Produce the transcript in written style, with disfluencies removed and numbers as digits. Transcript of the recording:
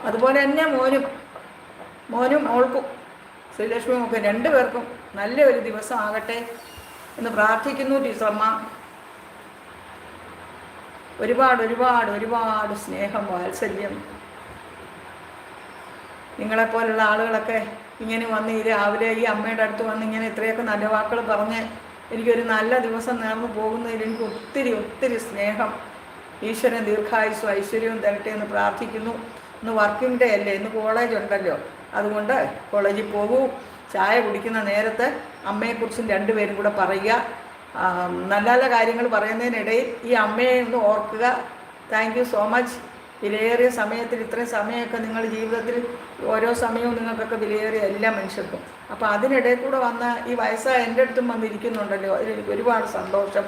അതുപോലെ തന്നെ മോനും മോൾക്കും ശ്രീലക്ഷ്മിയും ഒക്കെ രണ്ടുപേർക്കും നല്ലൊരു ദിവസം ആകട്ടെ എന്ന് പ്രാർത്ഥിക്കുന്നു. ടീച്ചറമ്മ ഒരുപാട് ഒരുപാട് ഒരുപാട് സ്നേഹം, വാത്സല്യം. നിങ്ങളെപ്പോലുള്ള ആളുകളൊക്കെ ഇങ്ങനെ വന്ന് ഈ രാവിലെ ഈ അമ്മയുടെ അടുത്ത് വന്ന് ഇങ്ങനെ ഇത്രയൊക്കെ നല്ല വാക്കുകൾ പറഞ്ഞ് എനിക്കൊരു നല്ല ദിവസം നേർന്നു പോകുന്നതിൽ എനിക്ക് ഒത്തിരി ഒത്തിരി സ്നേഹം. ഈശ്വരൻ ദീർഘായുസ്സും ഐശ്വര്യവും തരട്ടെ എന്ന് പ്രാർത്ഥിക്കുന്നു. ഇന്ന് വർക്കിംഗ് ഡേ അല്ലേ, ഇന്ന് കോളേജ് ഉണ്ടല്ലോ, അതുകൊണ്ട് കോളേജിൽ പോകൂ. ചായ കുടിക്കുന്ന നേരത്ത് അമ്മയെക്കുറിച്ചും രണ്ടുപേരും കൂടെ പറയുക. നല്ല നല്ല കാര്യങ്ങൾ പറയുന്നതിനിടയിൽ ഈ അമ്മയെ ഒന്ന് ഓർക്കുക. Thank you so much. വിലയേറിയ സമയത്തിൽ ഇത്രയും സമയമൊക്കെ നിങ്ങൾ ജീവിതത്തിൽ ഓരോ സമയവും നിങ്ങൾക്കൊക്കെ വിലയേറിയ എല്ലാ മനുഷ്യർക്കും. അപ്പോൾ അതിനിടയിൽ കൂടെ വന്ന ഈ വയസ്സായ എൻ്റെ അടുത്തും വന്നിരിക്കുന്നുണ്ടല്ലോ, അതിലെനിക്ക് ഒരുപാട് സന്തോഷം.